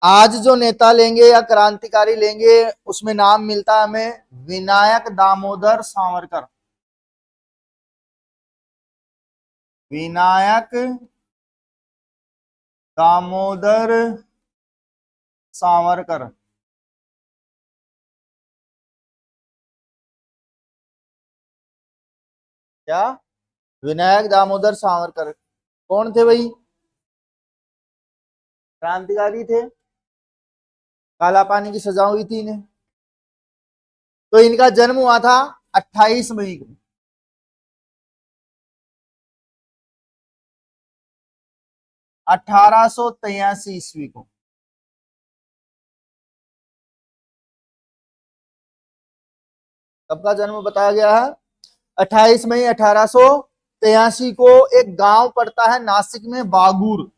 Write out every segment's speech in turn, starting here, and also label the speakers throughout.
Speaker 1: आज जो नेता लेंगे या क्रांतिकारी लेंगे उसमें नाम मिलता है हमें विनायक दामोदर सावरकर। विनायक दामोदर सावरकर। क्या? विनायक दामोदर सावरकर कौन थे भाई? क्रांतिकारी थे। काला पानी की सजा हुई थी इन्हें। तो इनका जन्म हुआ था 28 मई को। 1883 ईस्वी को। कब का जन्म बताया गया है? 28 मई 1883 को। एक गांव पड़ता है नासिक में, बागुर।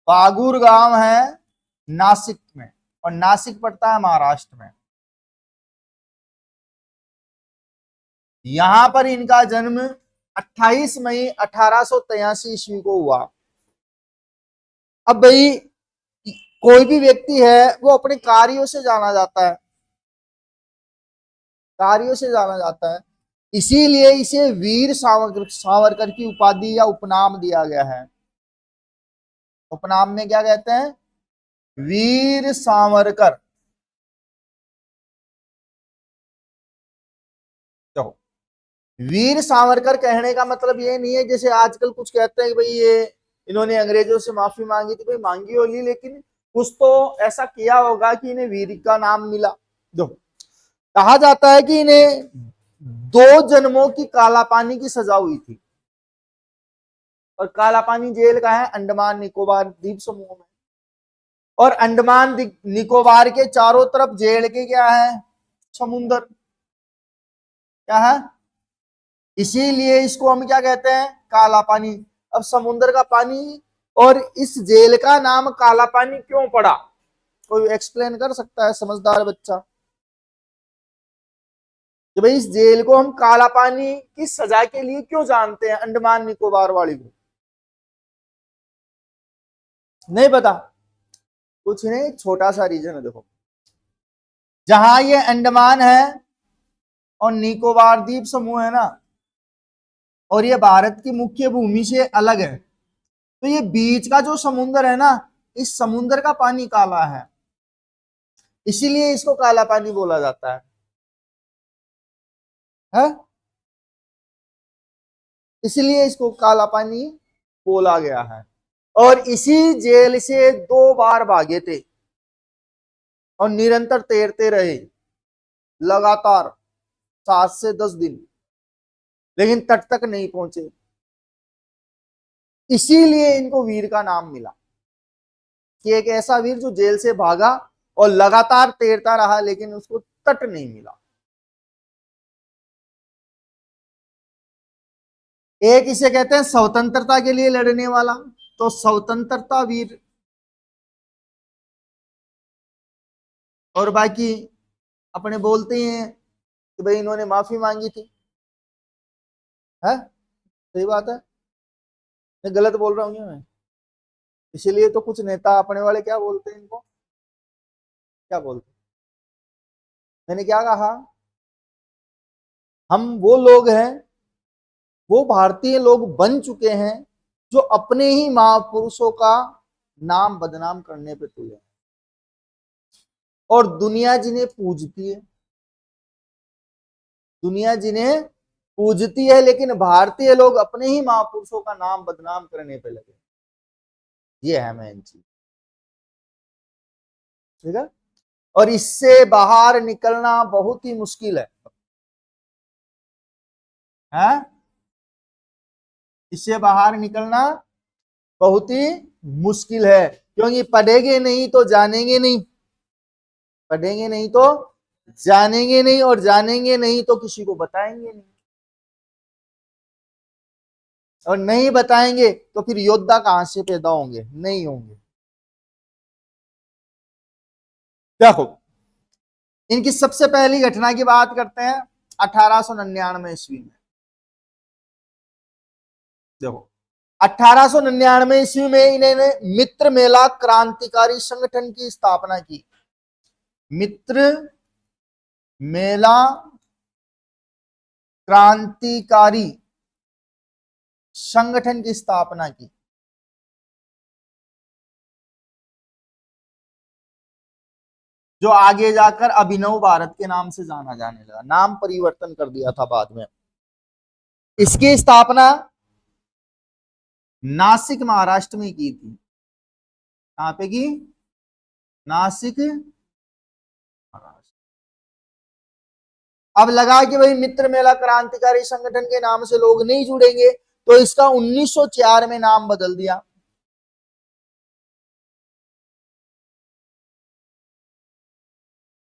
Speaker 1: बागुर गांव है नासिक में, और नासिक पड़ता है महाराष्ट्र में। यहां पर इनका जन्म 28 मई 1883 ईस्वी को हुआ। अब भाई कोई भी व्यक्ति है वो अपने कार्यों से जाना जाता है, कार्यों से जाना जाता है। इसीलिए इसे वीर सावरकर सावरकर की उपाधि या उपनाम दिया गया है। उपनाम में क्या कहते हैं? वीर सावरकर। तो वीर सावरकर कहने का मतलब ये नहीं है जैसे आजकल कुछ कहते हैं कि भाई ये इन्होंने अंग्रेजों से माफी मांगी थी। भाई मांगी होगी, लेकिन कुछ तो ऐसा किया होगा कि इन्हें वीर का नाम मिला। दो कहा जाता है कि इन्हें 2 जन्मों की काला पानी की सजा हुई थी। और काला पानी जेल का है अंडमान निकोबार द्वीप समूह में। और अंडमान निकोबार के चारों तरफ जेल के क्या है? समुंदर। क्या है? इसीलिए इसको हम क्या कहते हैं? काला पानी। अब समुद्र का पानी और इस जेल का नाम काला पानी क्यों पड़ा? कोई एक्सप्लेन कर सकता है समझदार बच्चा कि भाई इस जेल को हम काला पानी की सजा के लिए क्यों जानते हैं, अंडमान निकोबार वाली को? नहीं पता? कुछ नहीं, छोटा सा रीजन है। देखो, जहां ये अंडमान है और निकोबार द्वीप समूह है ना, और ये भारत की मुख्य भूमि से अलग है, तो ये बीच का जो समुंदर है ना, इस समुंदर का पानी काला है। इसीलिए इसको काला पानी बोला जाता है? इसलिए इसको काला पानी बोला गया है। और इसी जेल से 2 बार भागे थे और निरंतर तैरते रहे, लगातार 7 से 10 दिन, लेकिन तट तक नहीं पहुंचे। इसीलिए इनको वीर का नाम मिला कि एक ऐसा वीर जो जेल से भागा और लगातार तैरता रहा, लेकिन उसको तट नहीं मिला। एक इसे कहते हैं स्वतंत्रता के लिए लड़ने वाला, तो स्वतंत्रता वीर। और बाकी अपने बोलते हैं कि भाई इन्होंने माफी मांगी थी। है? सही बात है? मैं गलत बोल रहा हूँ क्या मैं? इसीलिए तो कुछ नेता अपने वाले क्या बोलते हैं इनको? क्या बोलते हैं? मैंने क्या कहा? हम वो लोग हैं, वो भारतीय लोग बन चुके हैं जो अपने ही महापुरुषों का नाम बदनाम करने पे तुले हैं। और दुनिया जिन्हें पूजती है, दुनिया जिन्हें पूजती है, लेकिन भारतीय लोग अपने ही महापुरुषों का नाम बदनाम करने पे लगे। ये है मेन चीज। ठीक है? और इससे बाहर निकलना बहुत ही मुश्किल है। हैं? इससे बाहर निकलना बहुत ही मुश्किल है, क्योंकि पढ़ेंगे नहीं तो जानेंगे नहीं, पढ़ेंगे नहीं तो जानेंगे नहीं, और जानेंगे नहीं तो किसी को बताएंगे नहीं, और नहीं बताएंगे तो फिर योद्धा कहां से पैदा होंगे? नहीं होंगे। देखो, इनकी सबसे पहली घटना की बात करते हैं 1899 ईस्वी में। देखो, 1899 ईस्वी में इन्होंने मित्र मेला क्रांतिकारी संगठन की स्थापना की। मित्र मेला क्रांतिकारी संगठन की स्थापना की। जो आगे जाकर अभिनव भारत के नाम से जाना जाने लगा, नाम परिवर्तन कर दिया था बाद में। इसकी स्थापना नासिक महाराष्ट्र में की थी। कहां पे की? नासिक महाराष्ट्र। अब लगा कि भाई मित्र मेला क्रांतिकारी संगठन के नाम से लोग नहीं जुड़ेंगे, तो इसका 1904 में नाम बदल दिया।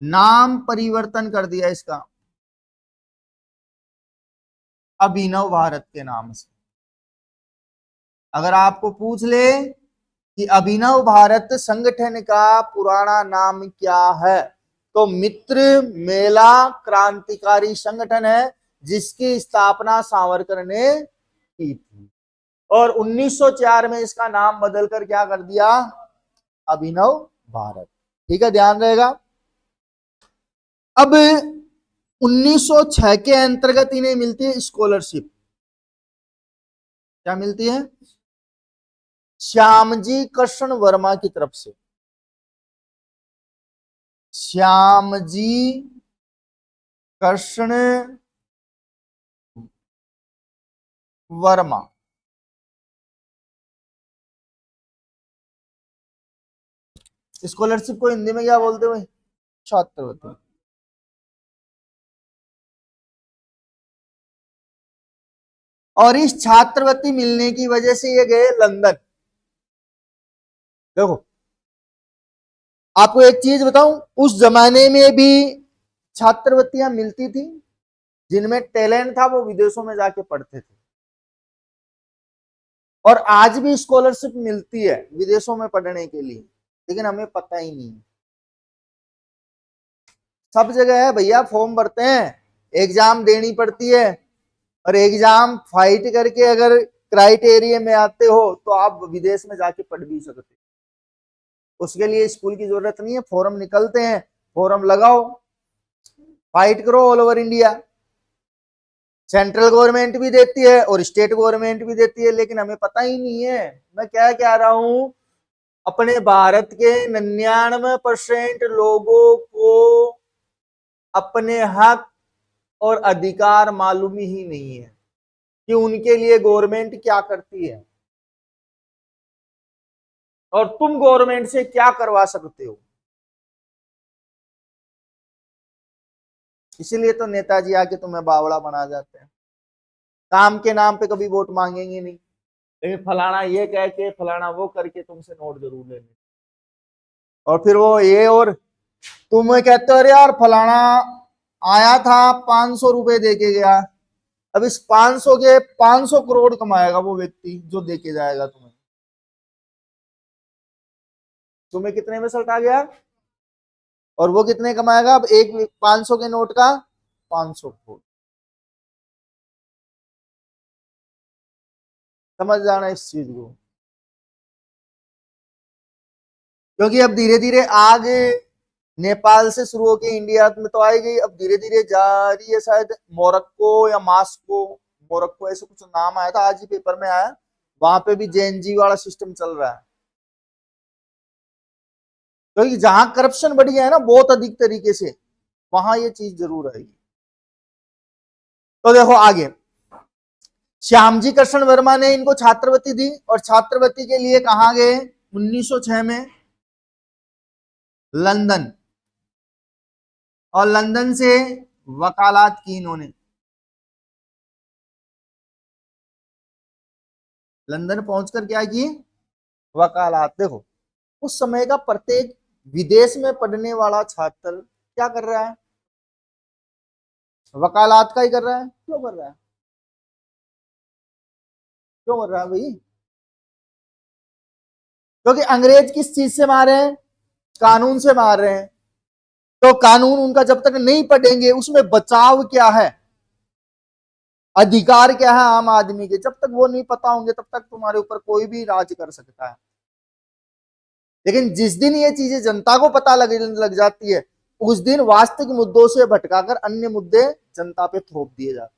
Speaker 1: नाम परिवर्तन कर दिया इसका अभिनव भारत के नाम से। अगर आपको पूछ ले कि अभिनव भारत संगठन का पुराना नाम क्या है, तो मित्र मेला क्रांतिकारी संगठन है, जिसकी स्थापना सावरकर ने की थी। और 1904 में इसका नाम बदलकर क्या कर दिया? अभिनव भारत। ठीक है, ध्यान रहेगा। अब 1906 के अंतर्गत इन्हें मिलती है स्कॉलरशिप। क्या मिलती है? श्यामजी कृष्ण वर्मा की तरफ से। श्यामजी कृष्ण वर्मा। स्कॉलरशिप को हिंदी में क्या बोलते हैं? छात्रवृत्ति। और इस छात्रवृत्ति मिलने की वजह से ये गए लंदन। देखो, आपको एक चीज बताऊं, उस जमाने में भी छात्रवृत्तियां मिलती थी। जिनमें टैलेंट था वो विदेशों में जाके पढ़ते थे। और आज भी स्कॉलरशिप मिलती है विदेशों में पढ़ने के लिए, लेकिन हमें पता ही नहीं। सब जगह है भैया, फॉर्म भरते हैं, एग्जाम देनी पड़ती है, और एग्जाम फाइट करके अगर क्राइटेरिया में आते हो तो आप विदेश में जाके पढ़ भी सकते हो। उसके लिए स्कूल की जरूरत नहीं है, फॉर्म निकलते हैं, फॉर्म लगाओ, फाइट करो all over India. Central government भी देती है और स्टेट गवर्नमेंट भी देती है, लेकिन हमें पता ही नहीं है। मैं क्या कह रहा हूं, अपने भारत के 99% लोगों को अपने हक और अधिकार मालूम ही नहीं है कि उनके लिए गवर्नमेंट क्या करती है और तुम गवर्नमेंट से क्या करवा सकते हो। इसीलिए तो नेताजी आके तुम्हें बावड़ा बना जाते हैं। काम के नाम पे कभी वोट मांगेंगे नहीं, लेकिन फलाना ये कह के फलाना वो करके तुमसे नोट जरूर लेंगे। और फिर वो ये, और तुम कहते हो अरे यार फलाना आया था 500 रुपए दे के गया। अब इस 500 के 500 करोड़ कमाएगा वो व्यक्ति जो दे के जाएगा तुम्हें। तुम्हें कितने में सल्ट आ गया? और वो कितने कमाएगा? अब एक 500 के नोट का 500 करोड़। समझ जाना इस चीज को, क्योंकि अब धीरे धीरे आगे नेपाल से शुरू होकर इंडिया में तो आएगी, अब धीरे धीरे जा रही है। शायद मोरक्को या मास्को, मोरक्को ऐसे कुछ नाम आया था, आज ही पेपर में आया। वहां पे भी जेएनजी वाला सिस्टम चल रहा है, क्योंकि तो जहां करप्शन बढ़ गया है ना बहुत अधिक तरीके से, वहां ये चीज जरूर आएगी। तो देखो आगे, श्यामजी कृष्ण वर्मा ने इनको छात्रवृत्ति दी, और छात्रवृत्ति के लिए कहां गए? 1906 में लंदन, और लंदन से वकालत की इन्होंने। लंदन पहुंचकर क्या की? वकालत। देखो, उस समय का प्रत्येक विदेश में पढ़ने वाला छात्र क्या कर रहा है? वकालत का ही कर रहा है। क्यों कर रहा है? क्यों कर रहा है भाई? क्योंकि अंग्रेज किस चीज से मार रहे हैं? कानून से मार रहे हैं। तो कानून उनका जब तक नहीं पढ़ेंगे उसमें बचाव क्या है? अधिकार क्या है आम आदमी के, जब तक वो नहीं पता होंगे तब तक तुम्हारे ऊपर कोई भी राज कर सकता है। लेकिन जिस दिन ये चीजें जनता को पता लग जाती है, उस दिन वास्तविक मुद्दों से भटकाकर अन्य मुद्दे जनता पे थोप दिए जाते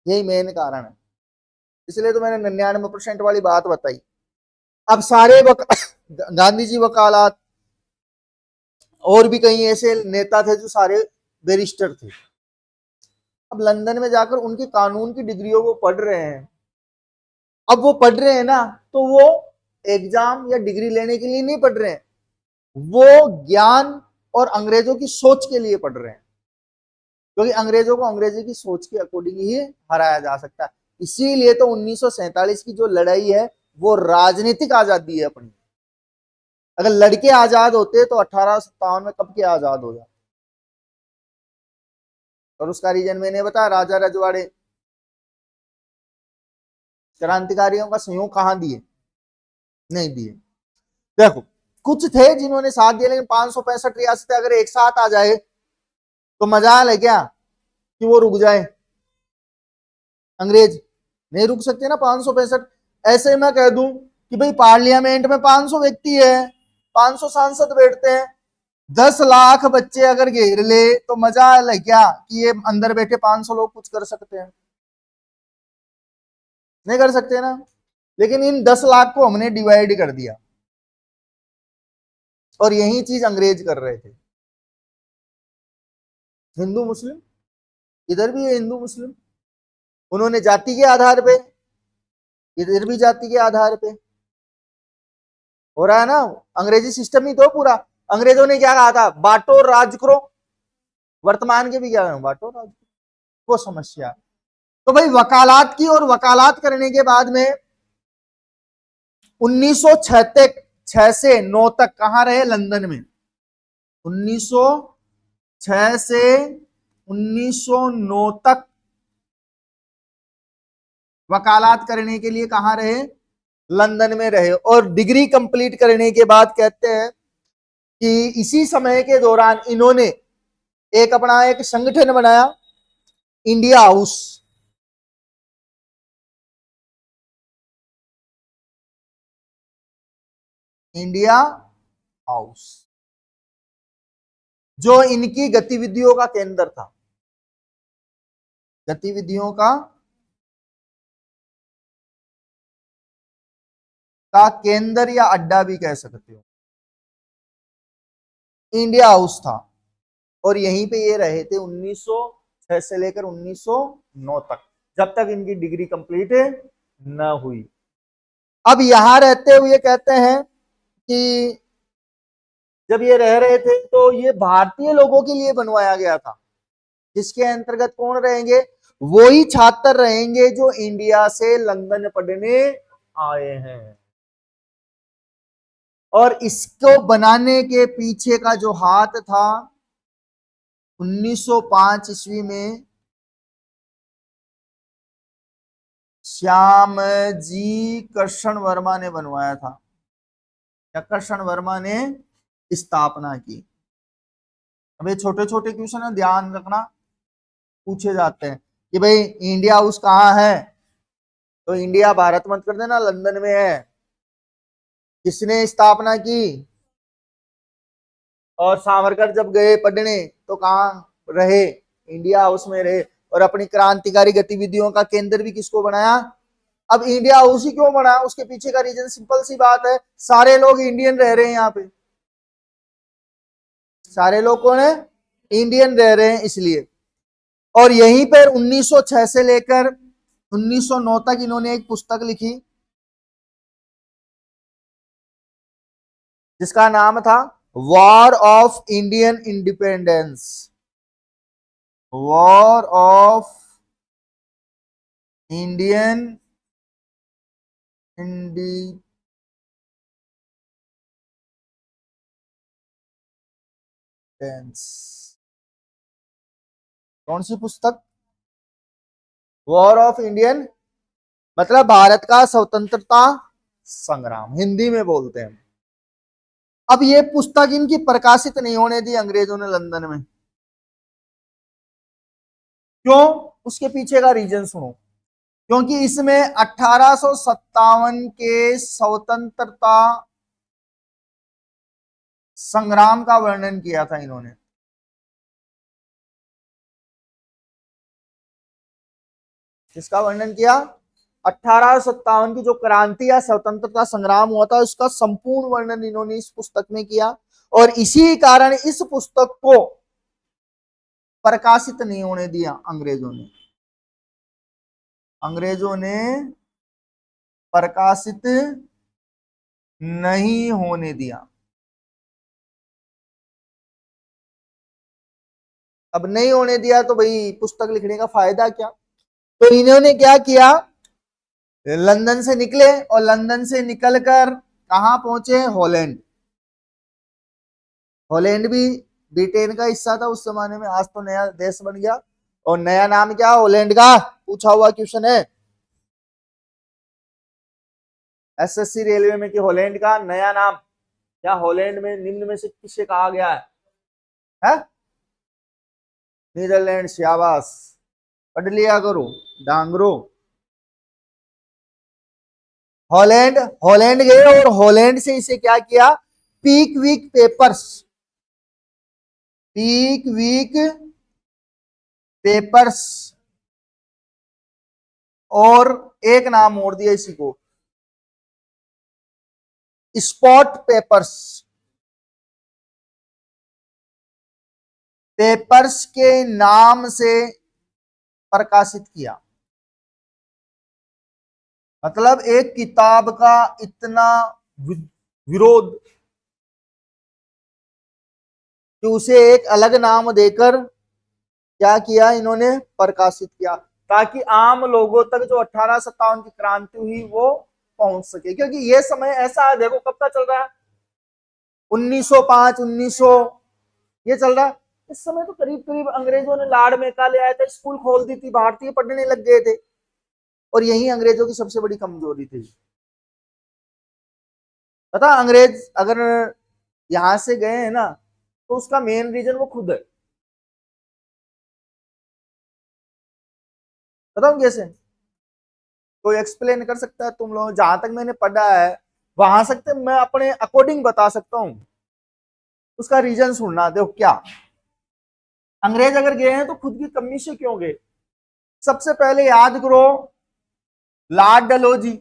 Speaker 1: हैं। यही मेन कारण है। इसलिए तो मैंने 99% वाली बात बताई। अब सारे गांधी जी वकालत और भी कई ऐसे नेता थे जो सारे बैरिस्टर थे। अब लंदन में जाकर उनकी कानून की डिग्रियों को पढ़ रहे हैं। अब वो पढ़ रहे हैं ना, तो वो एग्जाम या डिग्री लेने के लिए नहीं पढ़ रहे हैं, वो ज्ञान और अंग्रेजों की सोच के लिए पढ़ रहे हैं, क्योंकि अंग्रेजों को अंग्रेजी की सोच के अकॉर्डिंग ही हराया जा सकता है। इसीलिए तो 1947 की जो लड़ाई है वो राजनीतिक आजादी है अपनी। अगर लड़के आजाद होते तो 1857 में कब के आजाद हो जाते। और उसका रीजन मैंने बताया, राजा रजवाड़े क्रांतिकारियों का सहयोग कहां दिए, नहीं दिए। देखो कुछ थे जिन्होंने साथ दिया, लेकिन 565 रियासतें अगर एक साथ आ जाए तो मजाल है क्या कि वो रुक जाए? अंग्रेज नहीं रुक सकते ना 565। ऐसे मैं कह दूं कि भाई पार्लियामेंट में 500 व्यक्ति है, 500 सांसद बैठते हैं, 10 लाख बच्चे अगर घेर ले तो मजाल है क्या कि ये अंदर बैठे 500 लोग कुछ कर सकते हैं? नहीं कर सकते ना। लेकिन इन 10 लाख को हमने डिवाइड कर दिया, और यही चीज अंग्रेज कर रहे थे। हिंदू मुस्लिम, इधर भी है हिंदू मुस्लिम, उन्होंने जाति के आधार पे, इधर भी जाति के आधार पे हो रहा है ना। अंग्रेजी सिस्टम ही तो पूरा। अंग्रेजों ने क्या कहा था, बांटो राज करो। वर्तमान के भी क्या है, बांटो राज करो। वो समस्या। तो भाई वकालत की, और वकालत करने के बाद में 1906 से 9 तक कहां रहे, लंदन में। 1906 से 1909 तक वकालत करने के लिए कहां रहे, लंदन में रहे। और डिग्री कंप्लीट करने के बाद कहते हैं कि इसी समय के दौरान इन्होंने एक अपना एक संगठन बनाया, इंडिया हाउस। इंडिया हाउस जो इनकी गतिविधियों का केंद्र था, गतिविधियों का केंद्र या अड्डा भी कह सकते हो, इंडिया हाउस था। और यहीं पे ये रहे थे 1906 से लेकर 1909 तक, जब तक इनकी डिग्री कंप्लीट न हुई। अब यहां रहते हुए कहते हैं कि जब ये रह रहे थे तो ये भारतीय लोगों के लिए बनवाया गया था, जिसके अंतर्गत कौन रहेंगे, वो ही छात्र रहेंगे जो इंडिया से लंदन पढ़ने आए हैं। और इसको बनाने के पीछे का जो हाथ था, 1905 ईस्वी में श्याम जी कृष्ण वर्मा ने बनवाया था, या कृष्ण वर्मा ने स्थापना की। अब ये छोटे छोटे क्वेश्चन है, ध्यान रखना, पूछे जाते हैं कि भाई इंडिया हाउस कहाँ है, तो इंडिया भारत मत कर देना, लंदन में है। किसने स्थापना की, और सावरकर जब गए पढ़ने तो कहाँ रहे, इंडिया हाउस में रहे। और अपनी क्रांतिकारी गतिविधियों का केंद्र भी किसको बनाया। अब इंडिया हाउस ही क्यों बना, उसके पीछे का रीजन सिंपल सी बात है, सारे लोग इंडियन रह रहे हैं यहाँ पे, सारे लोग कौन है, इंडियन रह रहे हैं इसलिए। और यहीं पर 1906 से लेकर 1909 तक इन्होंने एक पुस्तक लिखी, जिसका नाम था war of Indian independence. War of Indian independence. कौन सी पुस्तक, वॉर ऑफ इंडियन, मतलब भारत का स्वतंत्रता संग्राम, हिंदी में बोलते हैं। अब ये पुस्तक इनकी प्रकाशित नहीं होने दी अंग्रेजों ने लंदन में। क्यों? उसके पीछे का रीजन सुनो। क्योंकि इसमें 1857 के स्वतंत्रता संग्राम का वर्णन किया था इन्होंने। किसका वर्णन किया? 1857 की जो क्रांति या स्वतंत्रता संग्राम हुआ था उसका संपूर्ण वर्णन इन्होंने इस पुस्तक में किया। और इसी कारण इस पुस्तक को प्रकाशित नहीं होने दिया अंग्रेजों ने। अंग्रेजों ने प्रकाशित नहीं होने दिया। अब नहीं होने दिया तो भाई पुस्तक लिखने का फायदा क्या? तो इन्होंने क्या किया, लंदन से निकले और लंदन से निकलकर कहां पहुंचे? हॉलैंड। हॉलैंड भी ब्रिटेन का हिस्सा था उस जमाने में, आज तो नया देश बन गया। और नया नाम क्या हॉलैंड का? पूछा हुआ क्वेश्चन है एसएससी रेलवे में कि हॉलैंड का नया नाम क्या? हॉलैंड में निम्न में से किसे कहा गया है? नीदरलैंड। शाबाश, पढ़ लिया करो डांगरो। हॉलैंड, हॉलैंड गए और हॉलैंड से इसे क्या किया? Peak week papers, peak week papers, और एक नाम और दिया इसी को, स्पॉट पेपर्स। पेपर्स के नाम से प्रकाशित किया। मतलब एक किताब का इतना विरोध कि उसे एक अलग नाम देकर क्या किया इन्होंने? प्रकाशित किया, ताकि आम लोगों तक जो 1857 की क्रांति हुई वो पहुंच सके। क्योंकि ये समय ऐसा है, देखो कब का चल रहा है, 1905 1900 ये चल रहा है। इस समय तो करीब करीब अंग्रेजों ने लाड़ मेका ले आए थे, स्कूल खोल दी थी, भारतीय पढ़ने लग गए थे। और यही अंग्रेजों की सबसे बड़ी कमजोरी थी। पता, अंग्रेज अगर यहां से गए हैं ना तो उसका मेन रीजन वो खुद है। बताऊं कैसे? कोई एक्सप्लेन कर सकता है? तुम लोग, जहां तक मैंने पढ़ा है वहां सकते मैं अपने अकॉर्डिंग बता सकता हूं। उसका रीजन सुनना, देखो क्या, अंग्रेज अगर गए हैं तो खुद की कमी से क्यों गए? सबसे पहले याद करो, लॉर्ड डलहौजी,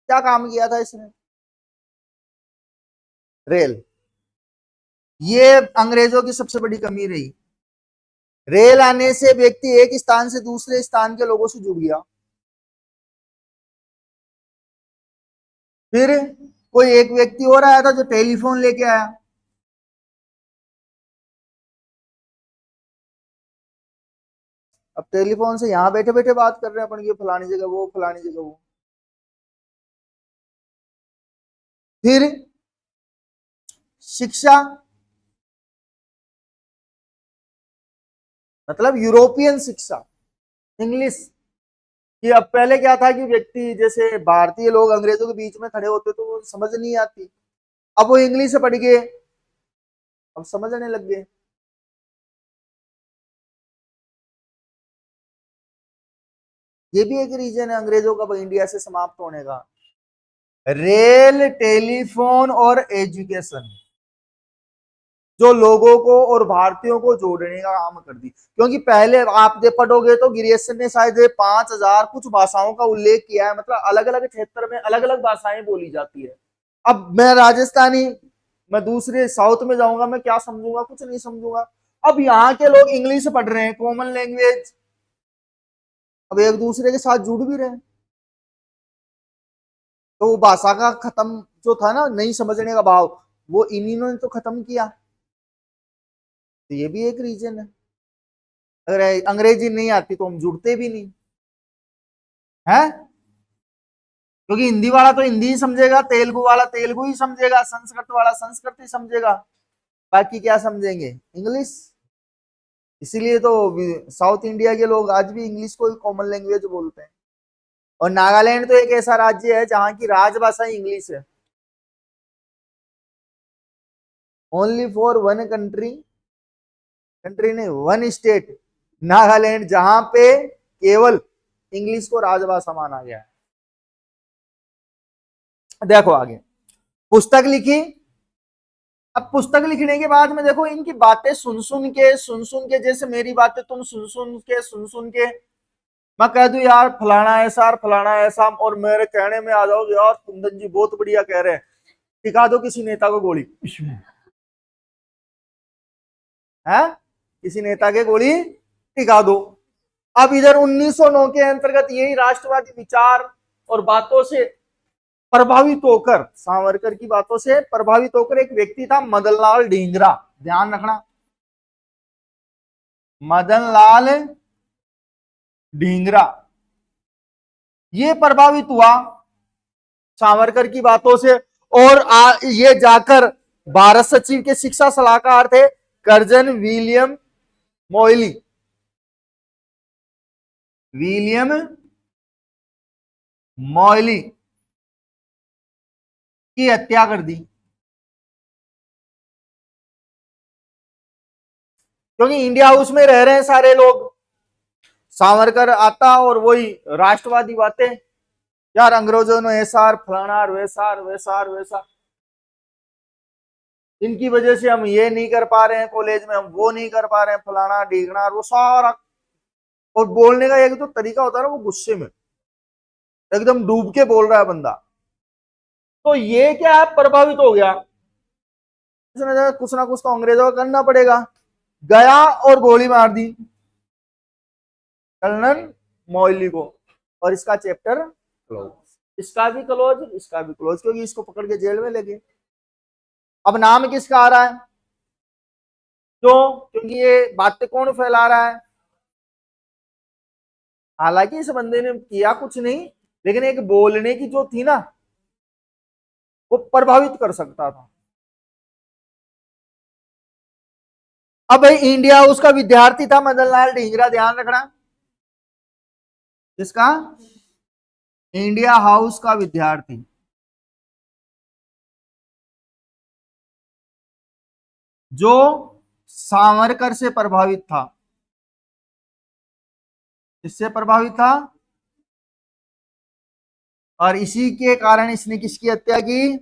Speaker 1: क्या काम किया था इसने? रेल। ये अंग्रेजों की सबसे बड़ी कमी रही। रेल आने से व्यक्ति एक स्थान से दूसरे स्थान के लोगों से जुड़ गया। फिर कोई एक व्यक्ति और आया था जो टेलीफोन लेके आया। अब टेलीफोन से यहां बैठे बैठे बात कर रहे हैं अपन, ये फलानी जगह वो, फलानी जगह वो। फिर शिक्षा, मतलब यूरोपियन शिक्षा, इंग्लिश। कि अब पहले क्या था कि व्यक्ति जैसे भारतीय लोग अंग्रेजों के बीच में खड़े होते तो वो समझ नहीं आती, अब वो इंग्लिश से पढ़ गए, अब समझने लग गए। ये भी एक रीजन है अंग्रेजों का इंडिया से समाप्त होने का। रेल, टेलीफोन और एजुकेशन जो लोगों को और भारतीयों को जोड़ने का काम कर दी। क्योंकि पहले आप दे पढ़ोगे तो गिरियसन ने शायद 5,000 कुछ भाषाओं का उल्लेख किया है, मतलब अलग अलग क्षेत्र में अलग अलग भाषाएं बोली जाती है। अब मैं राजस्थानी, मैं दूसरे साउथ में जाऊंगा, मैं क्या समझूंगा? कुछ नहीं समझूंगा। अब यहाँ के लोग इंग्लिश पढ़ रहे हैं, कॉमन लैंग्वेज, अब एक दूसरे के साथ जुड़ भी रहे हैं। तो वो भाषा का खत्म जो था ना, नहीं समझने का भाव, वो इन्हीं ने तो खत्म किया। तो ये भी एक रीजन है। अगर अंग्रेजी नहीं आती तो हम जुड़ते भी नहीं है। क्योंकि हिंदी वाला तो हिंदी ही समझेगा, तेलुगु वाला तेलुगु ही समझेगा, संस्कृत वाला संस्कृत ही समझेगा, बाकी क्या समझेंगे? इंग्लिश। इसीलिए तो साउथ इंडिया के लोग आज भी इंग्लिश को कॉमन लैंग्वेज बोलते हैं। और नागालैंड तो एक ऐसा राज्य है जहां की राजभाषा इंग्लिश है। Only for one country, country ने वन स्टेट, नागालैंड, जहां पे केवल इंग्लिश को राजभाषा माना गया है। देखो आगे पुस्तक लिखी। अब पुस्तक लिखने के बाद में देखो इनकी बातें सुन सुन के जैसे मेरी बातें तुम सुन सुन के मैं कह दूं यार फलाना ऐसा और फलाना ऐसा, और मेरे कहने में आ जाओगे यार कुंदन जी बहुत बढ़िया कह रहे हैं, टिका दो किसी नेता को गोली है, किसी नेता के गोली टिका दो। अब इधर 1909 के अंतर्गत यही राष्ट्रवादी विचार और बातों से प्रभावित होकर, सावरकर की बातों से प्रभावित होकर एक व्यक्ति था मदनलाल ढींगरा, ध्यान रखना, मदनलाल ढींगरा, ये प्रभावित हुआ सावरकर की बातों से, और ये जाकर भारत सचिव के शिक्षा सलाहकार थे Curzon William Moily, William Moily की हत्या कर दी, क्योंकि इंडिया हाउस में रह रहे हैं सारे लोग। सावरकर आता और वही राष्ट्रवादी बातें, यार अंग्रेजों ने ऐसा फलाना वैसा वैसा वैसा, इनकी वजह से हम ये नहीं कर पा रहे हैं कॉलेज में, हम वो नहीं कर पा रहे हैं, फलाना ढीगना वो सारा। और बोलने का एक तो तरीका होता है ना, वो गुस्से में एकदम डूब के बोल रहा है बंदा, तो ये क्या है प्रभावित हो गया, कुछ ना कुछ तो अंग्रेजों का करना पड़ेगा, गया और गोली मार दी कर्नल मोयली को, और इसका चैप्टर क्लोज, इसका भी क्लोज, इसका भी क्लोज, क्योंकि इसको पकड़ के जेल में लगे। अब नाम किसका आ रहा है, क्यों, क्योंकि ये बातें कौन फैला रहा है, हालांकि इस बंदे ने किया कुछ नहीं, लेकिन एक बोलने की जो थी ना वो प्रभावित कर सकता था। अब भाई इंडिया उसका विद्यार्थी था मदनलाल ढींगरा, ध्यान रखना, किसका, इंडिया हाउस का विद्यार्थी, जो सावरकर से प्रभावित था, इससे प्रभावित था, और इसी के कारण इसने किसकी हत्या की,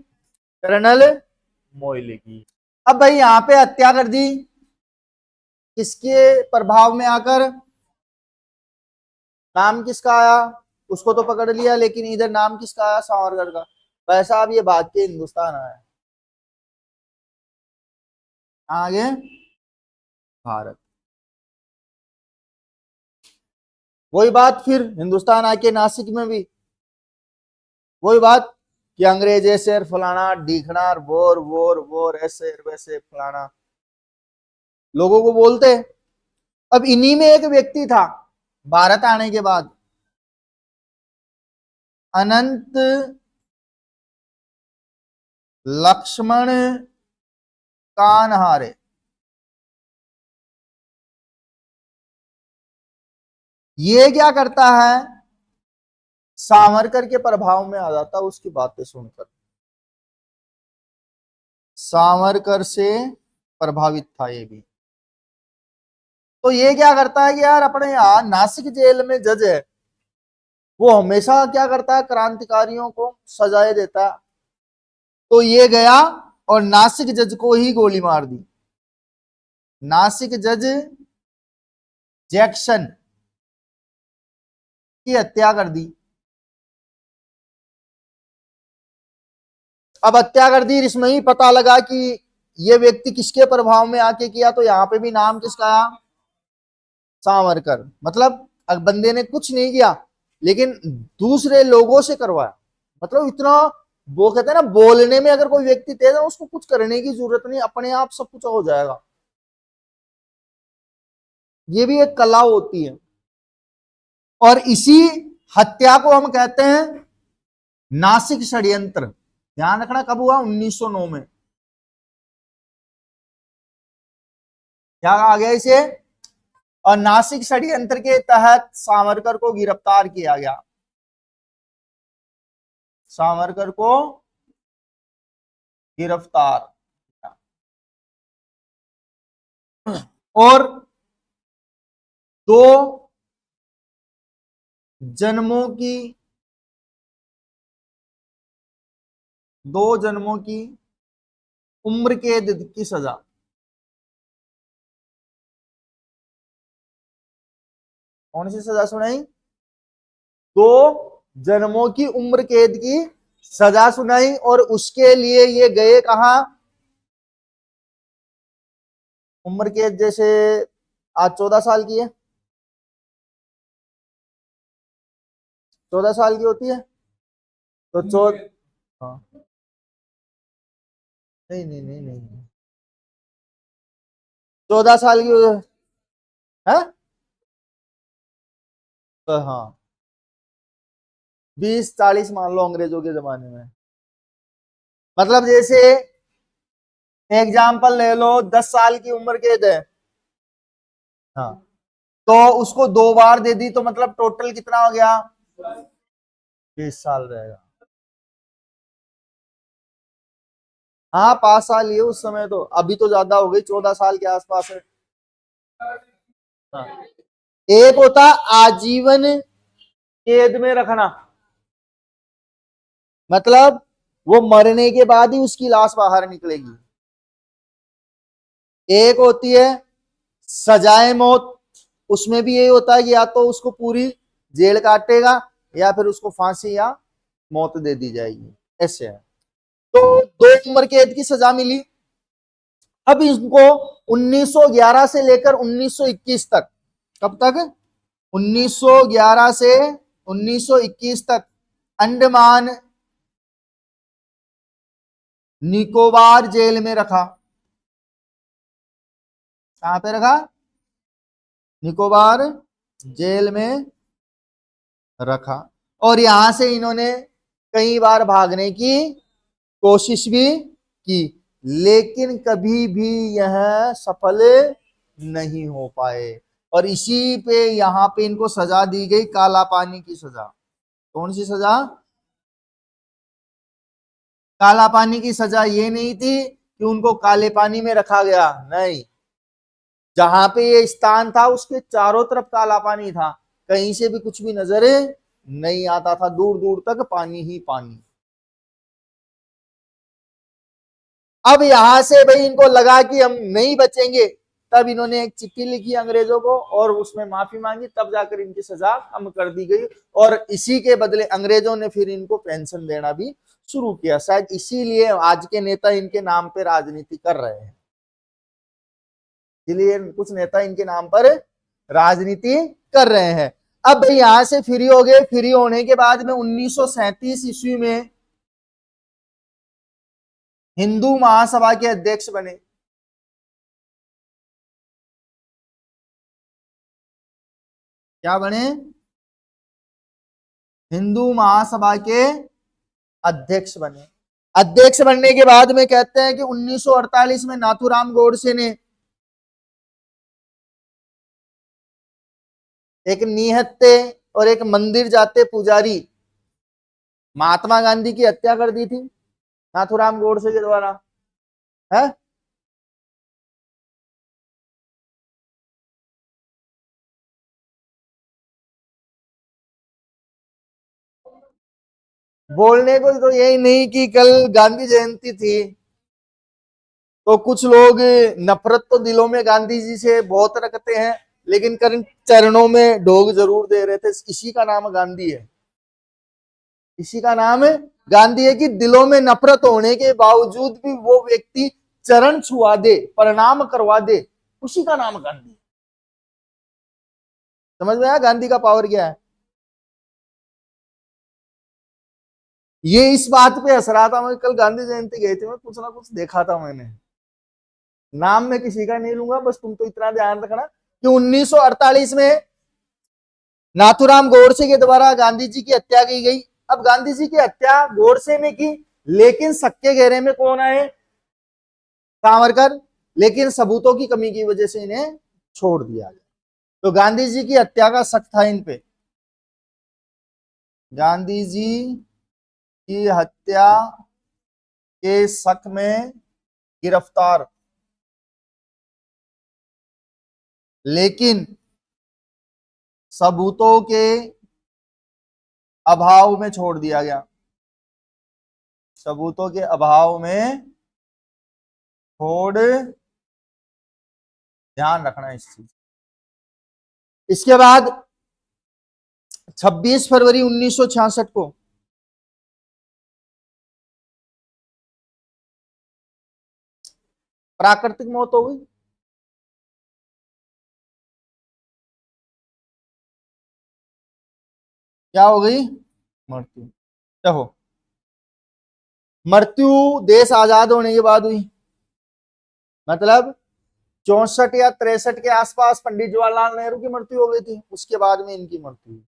Speaker 1: कर्नल मोयले की। अब भाई यहां पे हत्या कर दी किसके प्रभाव में आकर, नाम किसका आया, उसको तो पकड़ लिया, लेकिन इधर नाम किसका आया, सावरकर का। वैसा अब ये भाग के हिंदुस्तान आया, आगे भारत, वही बात फिर हिंदुस्तान आके नासिक में भी वही बात कि अंग्रेज ऐसे फलाना ढीकना वोर वोर वोर ऐसे वैसे फलाना लोगों को बोलते। अब इन्हीं में एक व्यक्ति था भारत आने के बाद, अनंत लक्ष्मण कानहारे, ये क्या करता है, सावरकर के प्रभाव में आ जाता उसकी बातें सुनकर, सावरकर से प्रभावित था ये भी। तो ये क्या करता है कि यार अपने यहाँ नासिक जेल में जज है, वो हमेशा क्या करता है क्रांतिकारियों को सजाए देता है, तो ये गया और नासिक जज को ही गोली मार दी, नासिक जज जैक्सन की हत्या कर दी। अब हत्या कर दी, इसमें ही पता लगा कि ये व्यक्ति किसके प्रभाव में आके किया, तो यहाँ पे भी नाम किसका आया, सावरकर। मतलब बंदे ने कुछ नहीं किया लेकिन दूसरे लोगों से करवाया, मतलब इतना, वो कहते हैं ना बोलने में अगर कोई व्यक्ति तेज है उसको कुछ करने की जरूरत नहीं, अपने आप सब कुछ हो जाएगा, ये भी एक कला होती है। और इसी हत्या को हम कहते हैं नासिक षड्यंत्र, ध्यान रखना कब हुआ, 1909 में, क्या आ गया इसे, और नासिक षड्यंत्र के तहत सावरकर को गिरफ्तार किया गया, सावरकर को गिरफ्तार, और 2 जन्मों की 2 जन्मों की उम्र कैद की सजा। कौन सी सजा सुनाई? 2 जन्मों की उम्र कैद की सजा सुनाई। और उसके लिए ये गए कहा? उम्र कैद जैसे आज 14 साल की है, 14 साल की होती है तो हाँ, नहीं नहीं नहीं नहीं, 14 साल की है तो हाँ 20-40 मान लो अंग्रेजों के जमाने में। मतलब जैसे एग्जाम्पल ले लो, 10 साल की उम्र कैद है, हाँ, तो उसको 2 बार दे दी तो मतलब टोटल कितना हो गया? 20 साल रहेगा। हाँ 5 साल ये उस समय, तो अभी तो ज्यादा हो गई, 14 साल के आसपास है। हाँ। एक होता आजीवन कैद में रखना, मतलब वो मरने के बाद ही उसकी लाश बाहर निकलेगी। एक होती है सजाए मौत, उसमें भी यही होता है कि या तो उसको पूरी जेल काटेगा या फिर उसको फांसी या मौत दे दी जाएगी, ऐसे है। तो 2 उम्र कैद की सजा मिली। अब इसको 1911 से लेकर 1921 तक, कब तक? 1911 से 1921 तक अंडमान निकोबार जेल में रखा। कहां पे रखा? निकोबार जेल में रखा। और यहां से इन्होंने कई बार भागने की कोशिश भी की, लेकिन कभी भी यह सफल नहीं हो पाए। और इसी पे यहां पे इनको सजा दी गई, काला पानी की सजा। कौन सी सजा? काला पानी की सजा ये नहीं थी कि उनको काले पानी में रखा गया, नहीं, जहां पे ये स्थान था उसके चारों तरफ काला पानी था, कहीं से भी कुछ भी नजर नहीं आता था, दूर दूर तक पानी ही पानी। अब यहां से भाई इनको लगा कि हम नहीं बचेंगे, तब इन्होंने एक चिट्ठी लिखी अंग्रेजों को और उसमें माफी मांगी, तब जाकर इनकी सजा कम कर दी गई। और इसी के बदले अंग्रेजों ने फिर इनको पेंशन देना भी शुरू किया। शायद इसीलिए आज के नेता इनके नाम पे राजनीति कर रहे हैं, इसलिए कुछ नेता इनके नाम पर राजनीति कर रहे हैं। अब भाई यहां से फ्री हो गए। फ्री होने के बाद में 1937 ईस्वी में हिंदू महासभा के अध्यक्ष बने। क्या बने? हिंदू महासभा के अध्यक्ष बने। अध्यक्ष बनने के बाद में कहते हैं कि 1948 में नाथूराम गोडसे ने एक निहत्थे और एक मंदिर जाते पुजारी महात्मा गांधी की हत्या कर दी थी नाथूराम गोडसे के द्वारा, है। बोलने को तो यही नहीं कि कल गांधी जयंती थी तो कुछ लोग नफरत तो दिलों में गांधी जी से बहुत रखते हैं, लेकिन करण चरणों में ढोक जरूर दे रहे थे। इसी का नाम गांधी है, इसी का नाम गांधी है कि दिलों में नफरत होने के बावजूद भी वो व्यक्ति चरण छुआ दे, प्रणाम करवा दे, उसी का नाम गांधी। समझ में आया गांधी का पावर क्या है? ये इस बात पे हंस रहा था, मैं कल गांधी जयंती गई थी, मैं कुछ ना कुछ देखा था मैंने। नाम मैं किसी का नहीं लूंगा, बस तुम तो इतना ध्यान रखना कि 1948 में नाथूराम गोडसे के द्वारा गांधी जी की हत्या की गई। अब गांधी जी की हत्या गोडसे ने की, लेकिन सक्के घेरे में कौन आए? सावरकर। लेकिन सबूतों की कमी की वजह से इन्हें छोड़ दिया गया। तो गांधी जी की हत्या का शक था इन पे। गांधी जी की हत्या के शक में गिरफ्तार लेकिन सबूतों के अभाव में छोड़ दिया गया, सबूतों के अभाव में छोड़, ध्यान रखना इस चीज। इसके बाद 26 फरवरी 1966 को प्राकृतिक मौत हो गई। क्या हो गई? मृत्यु। देखो, मृत्यु देश आजाद होने के बाद हुई, मतलब 64 या 63 के आसपास पंडित जवाहरलाल नेहरू की मृत्यु हो गई थी, उसके बाद में इनकी मृत्यु हुई।